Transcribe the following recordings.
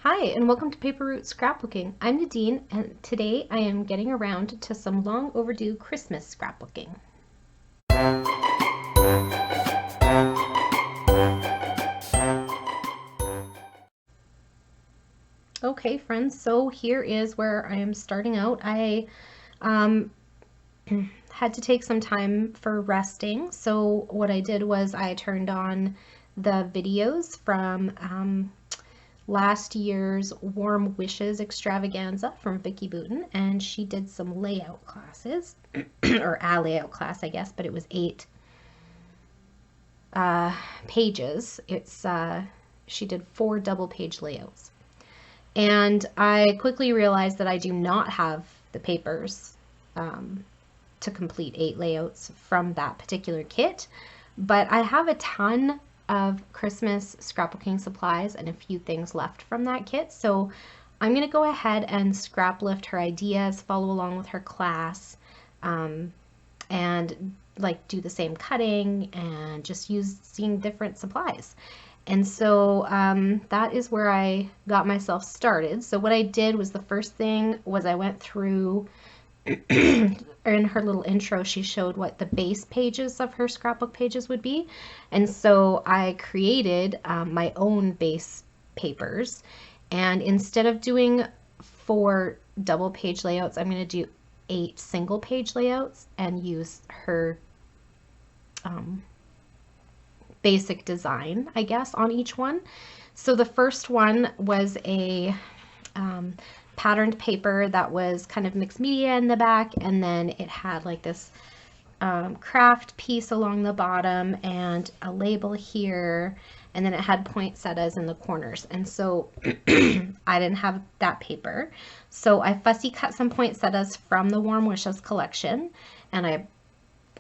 Hi, and welcome to Paper Route Scrapbooking. I'm Nadine, and today I am getting around to some long overdue Christmas scrapbooking. Okay, friends, so here is where I am starting out. I um, had to take some time for resting, so what I did was I turned on the videos from last year's Warm Wishes extravaganza from Vicki Boutin, and she did some layout classes, or a layout class, I guess, but it was 8 pages. She did 4 double page layouts. And I quickly realized that I do not have the papers to complete 8 layouts from that particular kit, but I have a ton of Christmas scrapbooking supplies and a few things left from that kit. So I'm going to go ahead and scrap lift her ideas, follow along with her class, and like do the same cutting and just using different supplies. And so that is where I got myself started. So what I did was the first thing was I went through in her little intro, she showed what the base pages of her scrapbook pages would be. And so I created my own base papers. And instead of doing 4 double page layouts, I'm going to do 8 single page layouts and use her basic design, I guess, on each one. So the first one was a patterned paper that was kind of mixed media in the back, and then it had like this craft piece along the bottom and a label here, and then it had poinsettias in the corners. And so I didn't have that paper, so I fussy cut some poinsettias from the Warm Wishes collection, and I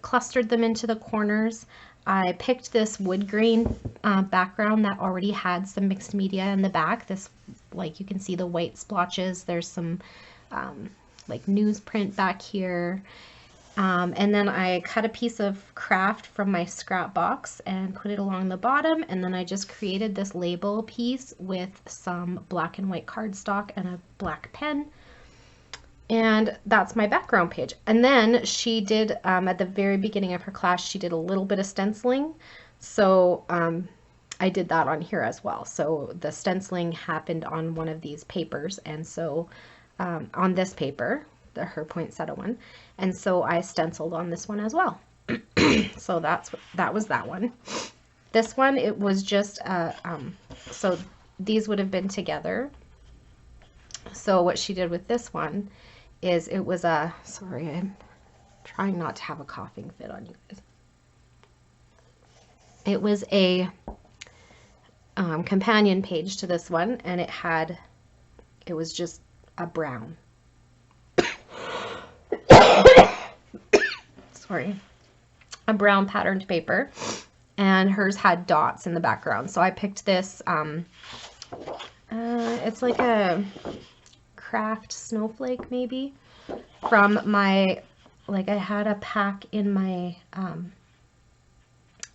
clustered them into the corners. I picked this wood grain background that already had some mixed media in the back. This, like, you can see the white splotches. There's some like newsprint back here. And then I cut a piece of craft from my scrap box and put it along the bottom. And then I just created this label piece with some black and white cardstock and a black pen. And that's my background page. And then she did, at the very beginning of her class, she did a little bit of stenciling. So I did that on here as well. So the stenciling happened on one of these papers. And so on this paper, her poinsettia one. And so I stenciled on this one as well. So that was that one. This one, it was just, so these would have been together. So what she did with this one is it was a, sorry, I'm trying not to have a coughing fit on you guys. It was a companion page to this one, and it was just a brown. Sorry. A brown patterned paper, and hers had dots in the background. So I picked this, it's like a craft snowflake maybe from my, like I had a pack in my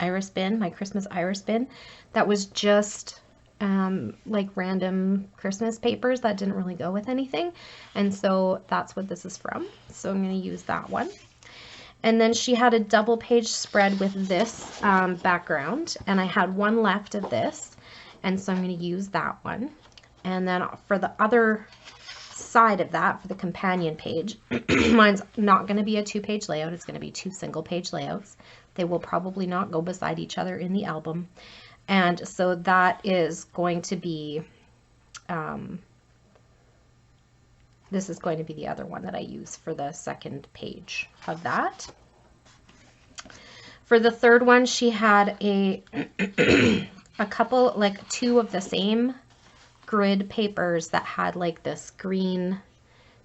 iris bin, my Christmas iris bin, that was just like random Christmas papers that didn't really go with anything, and so that's what this is from. So I'm going to use that one. And then she had a double page spread with this background, and I had one left of this, and so I'm going to use that one. And then for the other side of that, for the companion page, mine's not going to be a 2-page layout. It's going to be 2 single-page layouts. They will probably not go beside each other in the album. And so that is going to be, this is going to be the other one that I use for the second page of that. For the third one, she had a couple, like 2 of the same grid papers that had like this green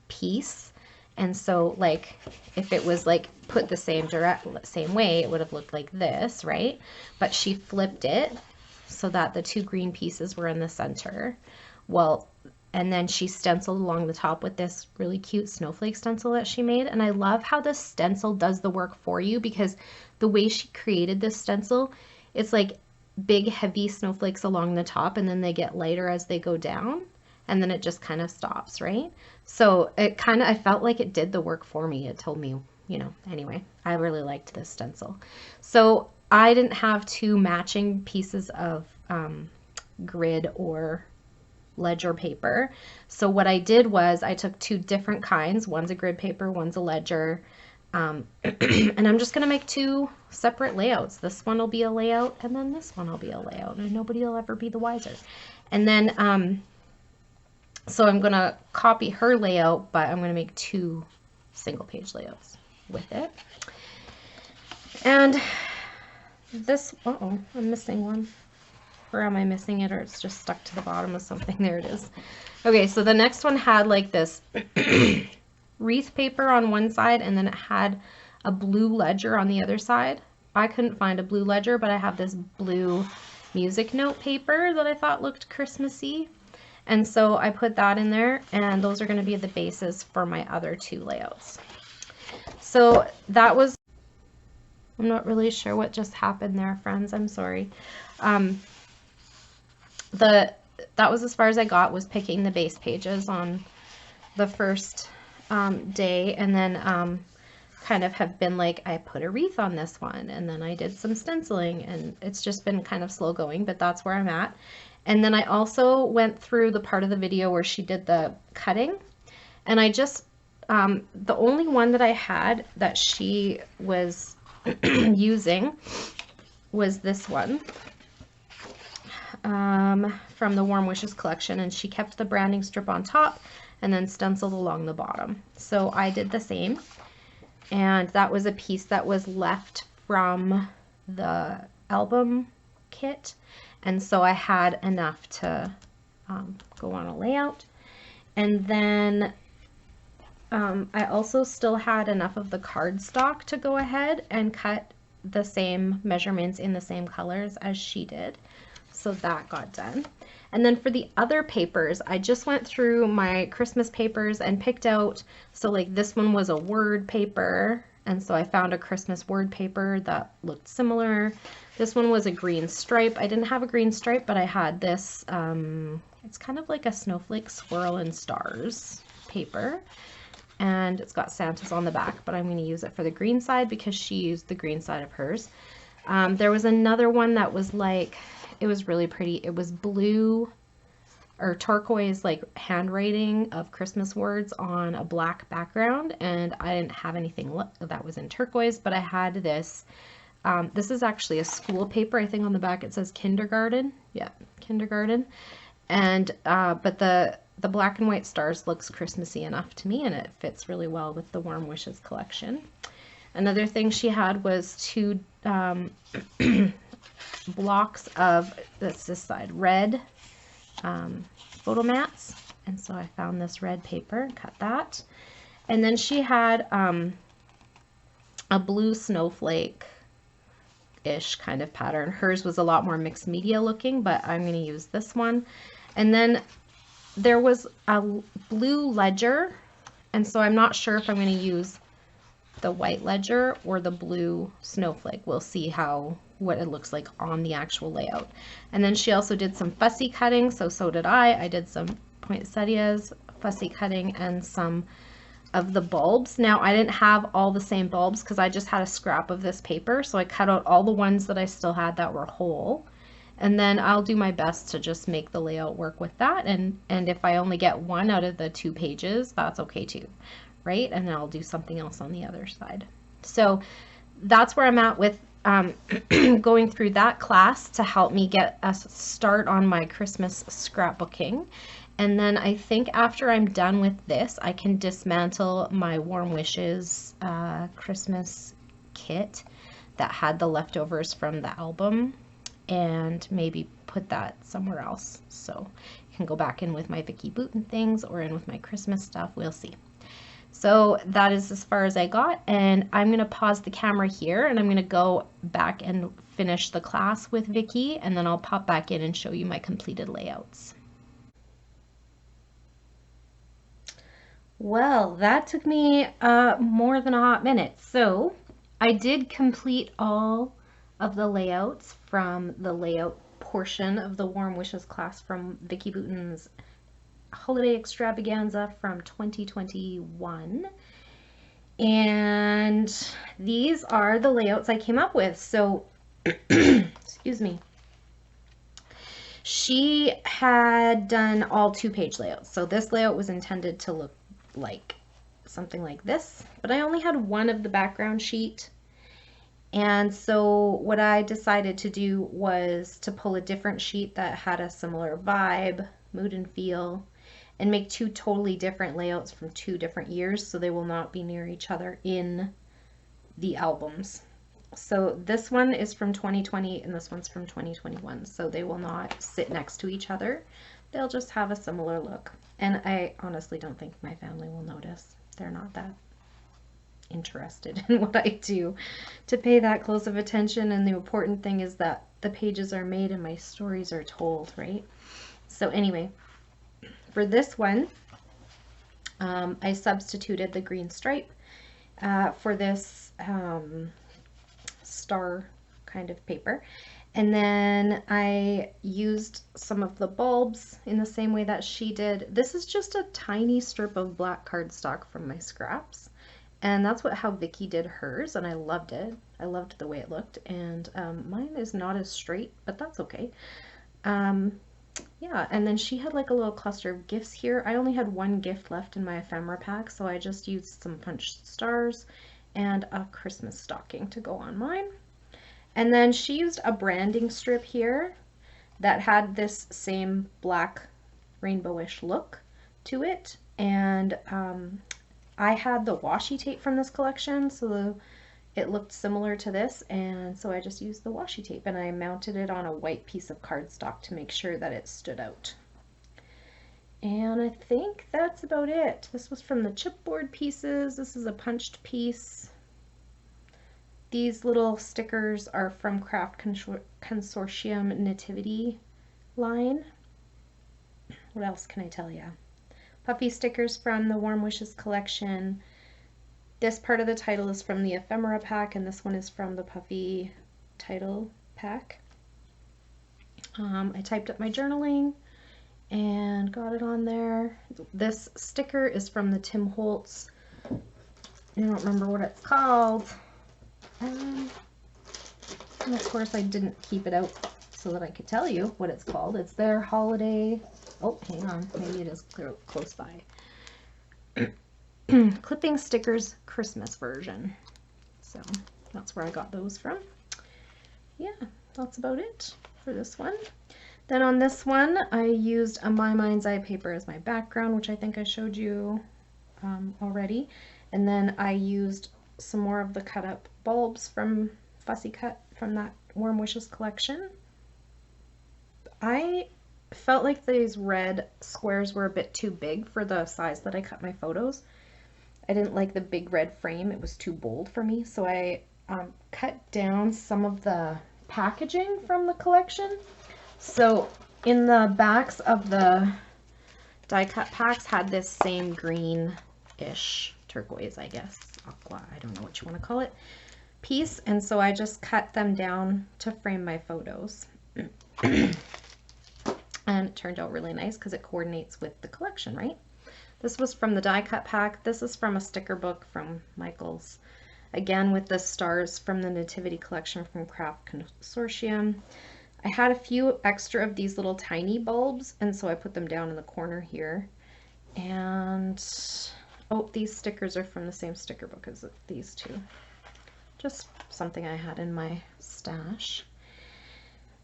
piece. And so like if it was like put the same way, it would have looked like this, right? But she flipped it so that the 2 green pieces were in the center. Well, and then she stenciled along the top with this really cute snowflake stencil that she made. And I love how the stencil does the work for you, because the way she created this stencil, it's like big heavy snowflakes along the top, and then they get lighter as they go down. and then it just kind of stops, right? So it kind of, I felt like it did the work for me. It told me, you know, anyway, I really liked this stencil. So I didn't have two matching pieces of grid or ledger paper. So what I did was I took two different kinds. One's a grid paper, one's a ledger. And I'm just going to make two separate layouts. This one will be a layout, and then this one will be a layout, and nobody will ever be the wiser. And then, so I'm going to copy her layout, but I'm going to make two single page layouts with it. And this, uh-oh, I'm missing one. Or am I missing it, or it's just stuck to the bottom of something? There it is. Okay, so the next one had like this wreath paper on one side, and then it had a blue ledger on the other side. I couldn't find a blue ledger, but I have this blue music note paper that I thought looked Christmassy. And so I put that in there, and those are going to be the bases for my other two layouts. So that was, I'm not really sure what just happened there, friends. I'm sorry. That was as far as I got, was picking the base pages on the first day, and then kind of have been like, I put a wreath on this one, and then I did some stenciling, and it's just been kind of slow going, but that's where I'm at. And then I also went through the part of the video where she did the cutting, and I just, the only one that I had that she was using was this one. From the Warm Wishes collection, and she kept the branding strip on top and then stenciled along the bottom. So I did the same, and that was a piece that was left from the album kit, and so I had enough to go on a layout. And then I also still had enough of the cardstock to go ahead and cut the same measurements in the same colors as she did. So that got done. And then for the other papers, I just went through my Christmas papers and picked out, so like this one was a word paper, and so I found a Christmas word paper that looked similar. This one was a green stripe. I didn't have a green stripe, but I had this, it's kind of like a snowflake swirl and stars paper. And it's got Santa's on the back, but I'm going to use it for the green side because she used the green side of hers. There was another one that was like, it was really pretty. It was blue or turquoise, like handwriting of Christmas words on a black background, and I didn't have anything that was in turquoise, but I had this. This is actually a school paper. I think on the back it says kindergarten. Yeah, kindergarten. And but the black and white stars looks Christmassy enough to me, and it fits really well with the Warm Wishes collection. Another thing she had was two blocks of, that's this side, red photo mats, and so I found this red paper and cut that. And then she had a blue snowflake-ish kind of pattern. Hers was a lot more mixed media looking, but I'm going to use this one. And then there was a blue ledger, and so I'm not sure if I'm going to use the white ledger or the blue snowflake. We'll see what it looks like on the actual layout. And then she also did some fussy cutting, so did I. I did some poinsettias, fussy cutting, and some of the bulbs. Now I didn't have all the same bulbs because I just had a scrap of this paper, so I cut out all the ones that I still had that were whole. And then I'll do my best to just make the layout work with that, and if I only get one out of the 2 pages, that's okay too, right? And then I'll do something else on the other side. So that's where I'm at with going through that class to help me get a start on my Christmas scrapbooking. And then I think after I'm done with this, I can dismantle my Warm Wishes Christmas kit that had the leftovers from the album and maybe put that somewhere else. So you can go back in with my Vicki Boutin things or in with my Christmas stuff. We'll see. So that is as far as I got, and I'm going to pause the camera here, and I'm going to go back and finish the class with Vicki, and then I'll pop back in and show you my completed layouts. Well, that took me more than a hot minute. So I did complete all of the layouts from the layout portion of the Warm Wishes class from Vicki Boutin's Holiday Extravaganza from 2021. And these are the layouts I came up with. So, excuse me. She had done all 2-page layouts. So this layout was intended to look like something like this, but I only had one of the background sheet. And so what I decided to do was to pull a different sheet that had a similar vibe, mood and feel, and make 2 totally different layouts from 2 different years so they will not be near each other in the albums. So this one is from 2020 and this one's from 2021, so they will not sit next to each other. They'll just have a similar look. And I honestly don't think my family will notice. They're not that interested in what I do to pay that close of attention, and the important thing is that the pages are made and my stories are told, right? So anyway, for this one, I substituted the green stripe for this star kind of paper, and then I used some of the bulbs in the same way that she did. This is just a tiny strip of black cardstock from my scraps, and that's how Vicki did hers, and I loved it. I loved the way it looked, and mine is not as straight, but that's okay. Yeah, and then she had like a little cluster of gifts here. I only had one gift left in my ephemera pack, so I just used some punched stars and a Christmas stocking to go on mine. And then she used a branding strip here that had this same black rainbowish look to it, and I had the washi tape from this collection, so it looked similar to this, and so I just used the washi tape and I mounted it on a white piece of cardstock to make sure that it stood out. And I think that's about it. This was from the chipboard pieces. This is a punched piece. These little stickers are from Craft Consortium Nativity line. What else can I tell you? Puffy stickers from the Warm Wishes collection. This part of the title is from the ephemera pack, and this one is from the Puffy title pack. I typed up my journaling and got it on there. This sticker is from the Tim Holtz. I don't remember what it's called. And of course I didn't keep it out so that I could tell you what it's called. It's their holiday. Oh, hang on. Maybe it is close by. Clipping Stickers Christmas version. So that's where I got those from. Yeah, that's about it for this one. Then on this one, I used a My Mind's Eye paper as my background, which I think I showed you already. And then I used some more of the cut up bulbs from Fussy Cut from that Warm Wishes collection. I felt like these red squares were a bit too big for the size that I cut my photos. I didn't like the big red frame. It was too bold for me. So I cut down some of the packaging from the collection. So in the backs of the die cut packs had this same green-ish turquoise, I guess, aqua, I don't know what you want to call it, piece. And so I just cut them down to frame my photos. And it turned out really nice because it coordinates with the collection, right? This was from the die cut pack. This is from a sticker book from Michael's. Again, with the stars from the Nativity collection from Craft Consortium. I had a few extra of these little tiny bulbs, and so I put them down in the corner here. And, oh, these stickers are from the same sticker book as these two. Just something I had in my stash.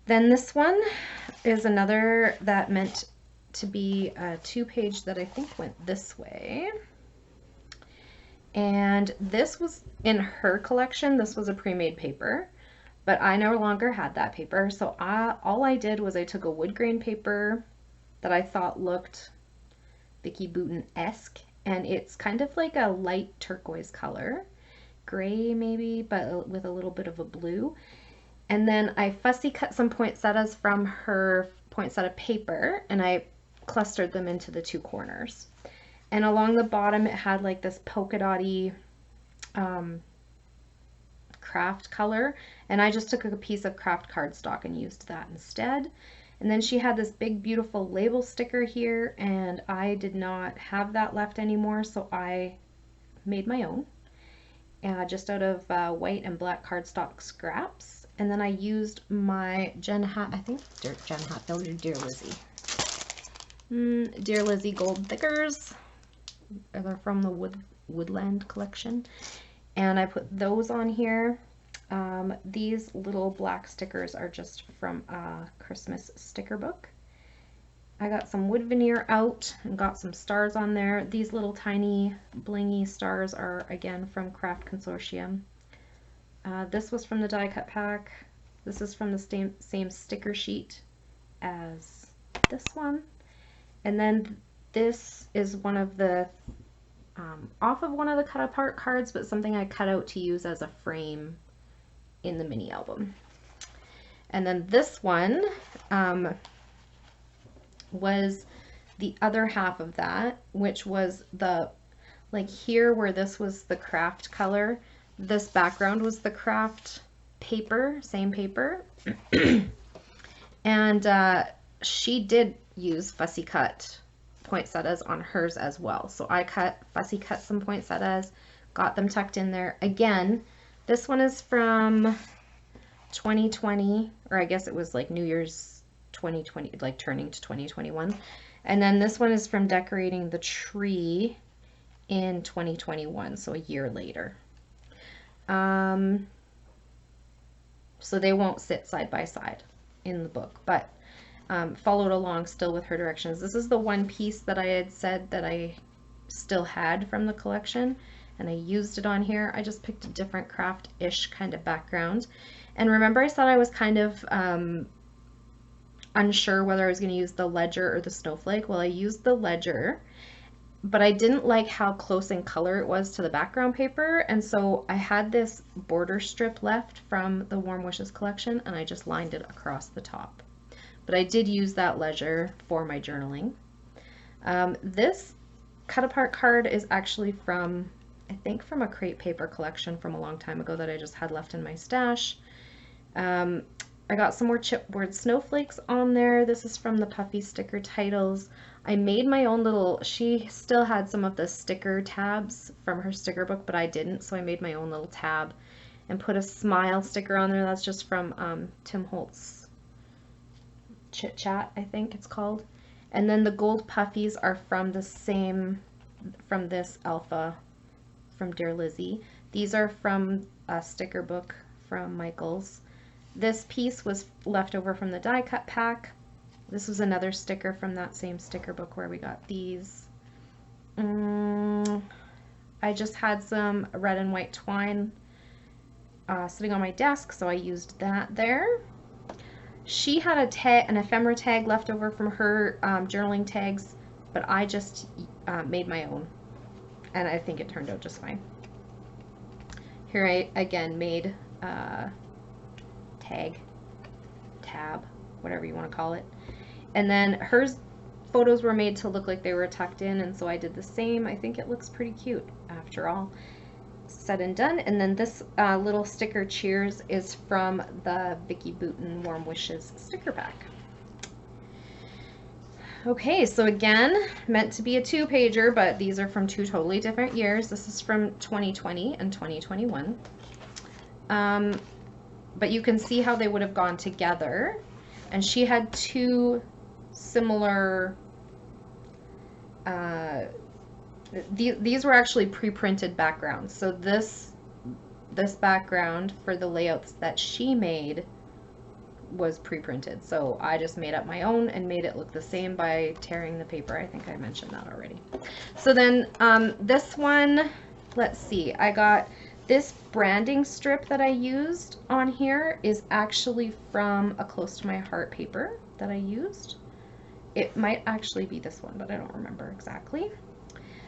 Then this one is another that meant to be a 2-page that I think went this way. And this was in her collection. This was a pre-made paper, but I no longer had that paper. So all I did was I took a wood grain paper that I thought looked Vicki Boutin-esque, and it's kind of like a light turquoise color, gray maybe, but with a little bit of a blue. And then I fussy cut some poinsettias from her poinsettia paper, and I clustered them into the 2 corners. And along the bottom it had like this polka dotty craft color, and I just took a piece of craft cardstock and used that instead. And then she had this big beautiful label sticker here, and I did not have that left anymore, so I made my own just out of white and black cardstock scraps. And then I used my I think Dear Lizzie. Dear Lizzie gold thickers. They're from the Woodland collection. And I put those on here. These little black stickers are just from a Christmas sticker book. I got some wood veneer out and got some stars on there. These little tiny blingy stars are again from Craft Consortium. This was from the die cut pack. This is from the same sticker sheet as this one. And then this is one of the off of one of the cut apart cards, but something I cut out to use as a frame in the mini album. And then this one was the other half of that, which was the, like here where this was the craft color, this background was the craft paper, same paper. And she did use fussy cut poinsettias on hers as well. So I fussy cut some poinsettias, got them tucked in there. Again, this one is from 2020, or I guess it was like New Year's 2020, like turning to 2021. And then this one is from decorating the tree in 2021, so a year later. So they won't sit side by side in the book, but followed along still with her directions. This is the one piece that I had said that I still had from the collection, and I used it on here. I just picked a different craft-ish kind of background. And remember I said I was kind of unsure whether I was going to use the ledger or the snowflake. Well, I used the ledger, but I didn't like how close in color it was to the background paper, and so I had this border strip left from the Warm Wishes collection, and I just lined it across the top. But I did use that ledger for my journaling. This cut apart card is actually from, I think from a crepe paper collection from a long time ago that I just had left in my stash. I got some more chipboard snowflakes on there. This is from the Puffy sticker titles. I made my own little, she still had some of the sticker tabs from her sticker book, but I didn't, so I made my own little tab and put a smile sticker on there. That's just from Tim Holtz Chit Chat, I think it's called. And then the gold puffies are from the same, from this alpha from Dear Lizzie. These are from a sticker book from Michaels. This piece was left over from the die cut pack. This was another sticker from that same sticker book where we got these. I just had some red and white twine sitting on my desk, so I used that there. She had a tag, an ephemera tag left over from her journaling tags, but I just made my own, and I think it turned out just fine. Here I again made tab, whatever you want to call it. And then hers photos were made to look like they were tucked in, and so I did the same. I think it looks pretty cute after all said and done. And then this little sticker cheers is from the Vicki Boutin Warm Wishes sticker pack. Okay, so again, meant to be a 2-pager, but these are from 2 totally different years. This is from 2020 and 2021. But you can see how they would have gone together. And she had 2 similar, these were actually pre-printed backgrounds. So this background for the layouts that she made was pre-printed. So I just made up my own and made it look the same by tearing the paper. I think I mentioned that already. So then this one, let's see, I got this branding strip that I used on here is actually from a Close to My Heart paper that I used. It might actually be this one, but I don't remember exactly.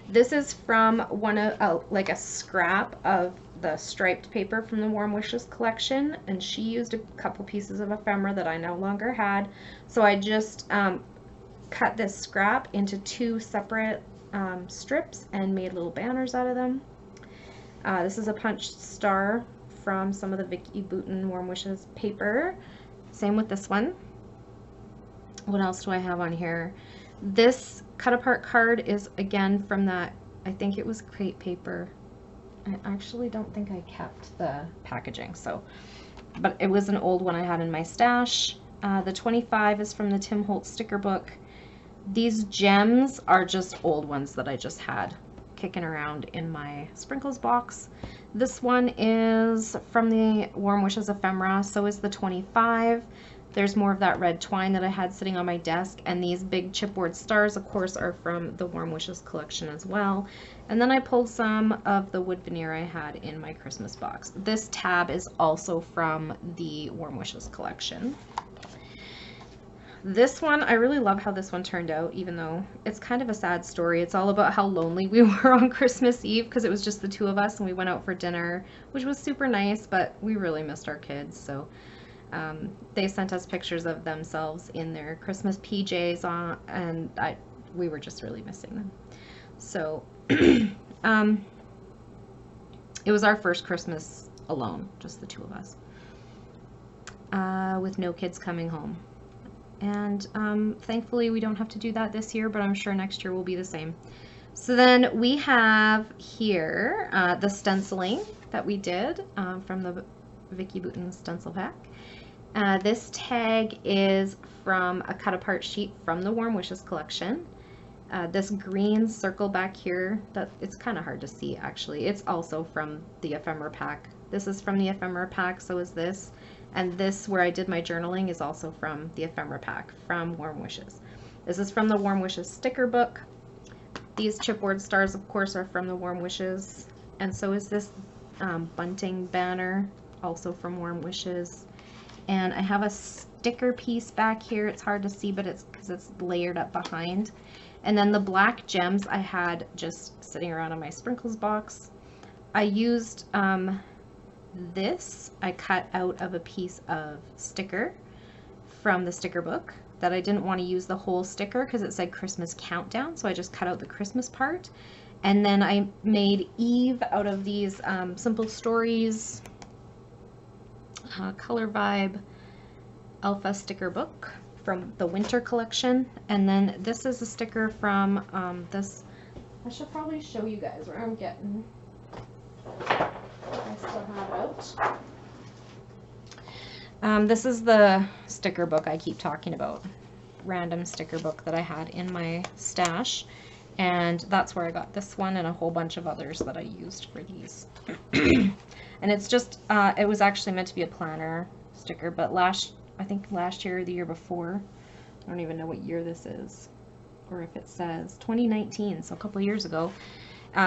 This is from one of like a scrap of the striped paper from the Warm Wishes collection, and she used a couple pieces of ephemera that I no longer had, so I just cut this scrap into 2 separate strips and made little banners out of them. This is a punched star from some of the Vicki Boutin Warm Wishes paper. Same with this one. What else do I have on here? This cut apart card is again from that, I think it was crepe paper. I actually don't think I kept the packaging, so, but it was an old one I had in my stash. The 25 is from the Tim Holtz sticker book. These gems are just old ones that I just had kicking around in my sprinkles box. This one is from the Warm Wishes ephemera, so is the 25. There's more of that red twine that I had sitting on my desk, and these big chipboard stars, of course, are from the Warm Wishes collection as well. And then I pulled some of the wood veneer I had in my Christmas box. This tab is also from the Warm Wishes collection. This one, I really love how this one turned out, even though it's kind of a sad story. It's all about how lonely we were on Christmas Eve because it was just the two of us and we went out for dinner, which was super nice, but we really missed our kids. So they sent us pictures of themselves in their Christmas PJs on, and we were just really missing them. So it was our first Christmas alone, just the two of us, with no kids coming home. And thankfully we don't have to do that this year, but I'm sure next year will be the same. So then we have here the stenciling that we did from the Vicki Boutin stencil pack. This tag is from a cut apart sheet from the Warm Wishes collection. This green circle back here, that it's kind of hard to see actually. It's also from the ephemera pack. This is from the ephemera pack, so is this. And this, where I did my journaling, is also from the ephemera pack from Warm Wishes. This is from the Warm Wishes sticker book. These chipboard stars, of course, are from the Warm Wishes. And so is this bunting banner, also from Warm Wishes. And I have a sticker piece back here. It's hard to see, but it's because it's layered up behind. And then the black gems I had just sitting around in my sprinkles box. I used this I cut out of a piece of sticker from the sticker book that I didn't want to use the whole sticker because it said Christmas countdown, so I just cut out the Christmas part. And then I made Eve out of these Simple Stories Color Vibe Alpha sticker book from the winter collection. And then this is a sticker from this, I should probably show you guys where I'm getting. I still have out. This is the sticker book I keep talking about, random sticker book that I had in my stash, and that's where I got this one and a whole bunch of others that I used for these. And it's just, it was actually meant to be a planner sticker, but I think last year or the year before, I don't even know what year this is, or if it says 2019, so a couple of years ago,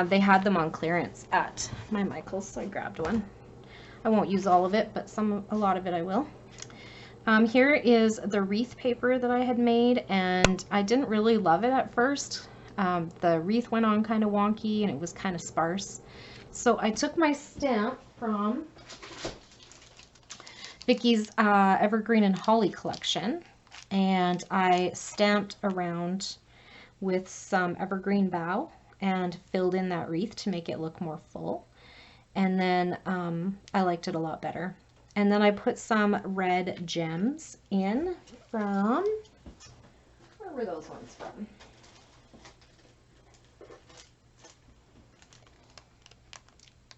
they had them on clearance at my Michael's, so I grabbed one. I won't use all of it, but a lot of it I will. Here is the wreath paper that I had made, and I didn't really love it at first. The wreath went on kind of wonky, and it was kind of sparse. So I took my stamp from Vicki's Evergreen and Holly collection, and I stamped around with some evergreen bough and filled in that wreath to make it look more full. And then I liked it a lot better. And then I put some red gems in from, where were those ones from?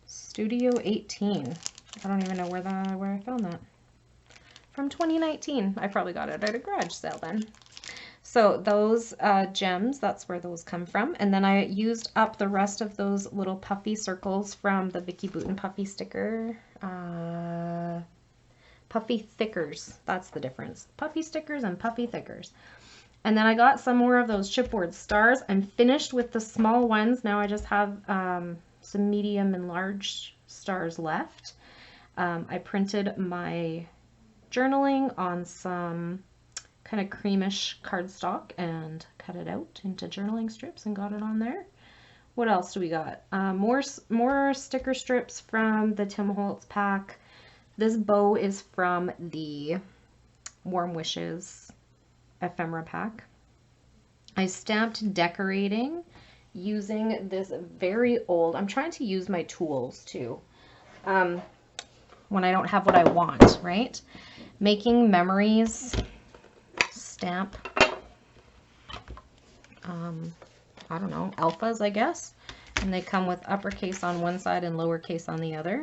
Studio 18. I don't even know where I found that. From 2019. I probably got it at a garage sale then. So those gems, that's where those come from. And then I used up the rest of those little puffy circles from the Vicki Boutin puffy sticker. Puffy thickers, that's the difference. Puffy stickers and puffy thickers. And then I got some more of those chipboard stars. I'm finished with the small ones. Now I just have some medium and large stars left. I printed my journaling on some kind of creamish cardstock and cut it out into journaling strips and got it on there. What else do we got? More sticker strips from the Tim Holtz pack. This bow is from the Warm Wishes ephemera pack. I stamped decorating using this very old, I'm trying to use my tools too, when I don't have what I want, right? Making Memories stamp I don't know, alphas, I guess. And they come with uppercase on one side and lowercase on the other.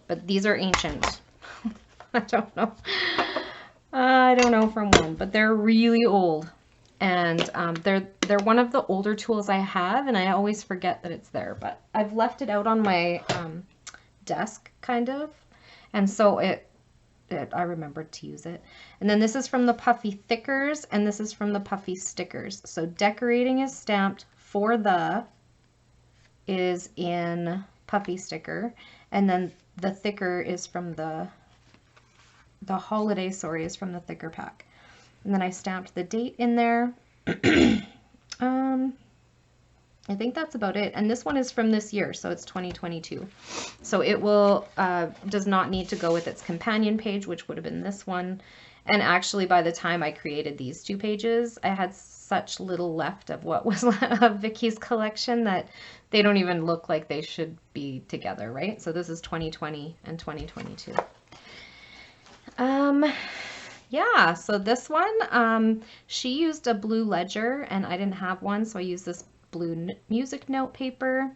But these are ancient. I don't know. I don't know from when, but they're really old. And they're one of the older tools I have, and I always forget that it's there. But I've left it out on my desk, kind of. And so I remembered to use it. And then this is from the Puffy Thickers, and this is from the Puffy Stickers. So decorating is stamped, for the is in Puffy Sticker, and then the thicker is from the holiday, sorry, is from the thicker pack. And then I stamped the date in there. I think that's about it. And this one is from this year, so it's 2022. So it will does not need to go with its companion page, which would have been this one. And actually, by the time I created these 2 pages, I had such little left of what was of Vicki's collection that they don't even look like they should be together, right? So this is 2020 and 2022. Yeah, so this one, she used a blue ledger and I didn't have one, so I used this blue music note paper.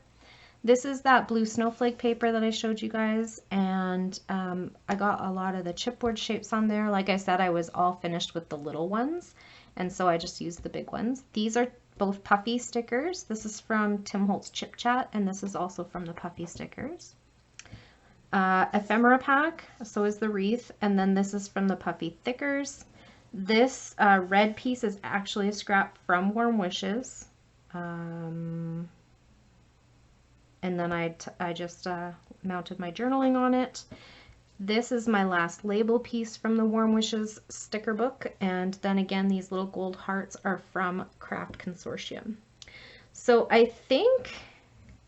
This is that blue snowflake paper that I showed you guys, and I got a lot of the chipboard shapes on there. Like I said, I was all finished with the little ones, and so I just used the big ones. These are both Puffy stickers. This is from Tim Holtz Chip Chat, and this is also from the Puffy stickers. Ephemera pack, so is the wreath, and then this is from the Puffy Thickers. This red piece is actually a scrap from Warm Wishes. And then I just mounted my journaling on it. This is my last label piece from the Warm Wishes sticker book, and then again these little gold hearts are from Craft Consortium. So I think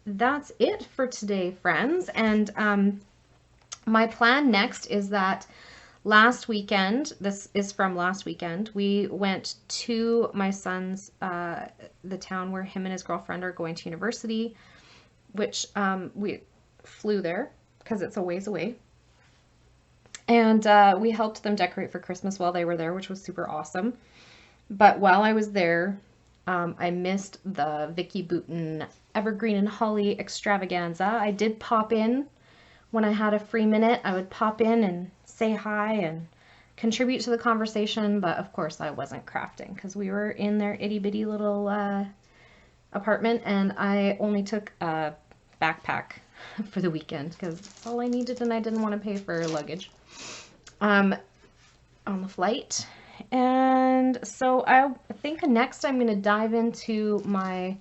that's it for today, friends, and my plan next is that last weekend, this is from last weekend, we went to my son's, the town where him and his girlfriend are going to university, which we flew there because it's a ways away. And we helped them decorate for Christmas while they were there, which was super awesome. But while I was there, I missed the Vicki Boutin Evergreen and Holly extravaganza. I did pop in when I had a free minute. I would pop in and say hi and contribute to the conversation, but of course I wasn't crafting because we were in their itty bitty little apartment, and I only took a backpack for the weekend because that's all I needed, and I didn't want to pay for luggage on the flight. And so I think next I'm going to dive into my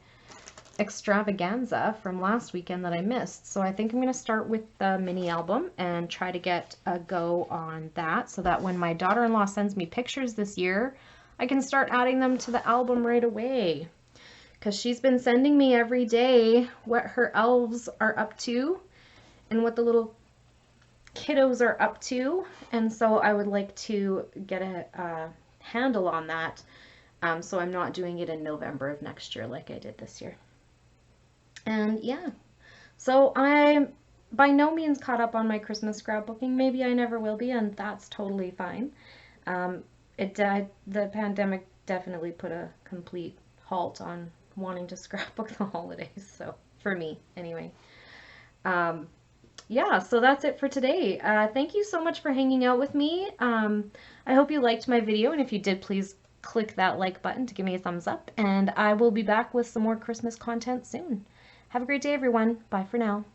extravaganza from last weekend that I missed. So I think I'm going to start with the mini album and try to get a go on that, so that when my daughter-in-law sends me pictures this year, I can start adding them to the album right away. Because she's been sending me every day what her elves are up to and what the little kiddos are up to. And so I would like to get a handle on that, so I'm not doing it in November of next year like I did this year. And yeah, so I'm by no means caught up on my Christmas scrapbooking. Maybe I never will be, and that's totally fine. The pandemic definitely put a complete halt on wanting to scrapbook the holidays, so for me anyway. Yeah, so that's it for today. Thank you so much for hanging out with me. I hope you liked my video, and if you did, please click that like button to give me a thumbs up, and I will be back with some more Christmas content soon. Have a great day, everyone. Bye for now.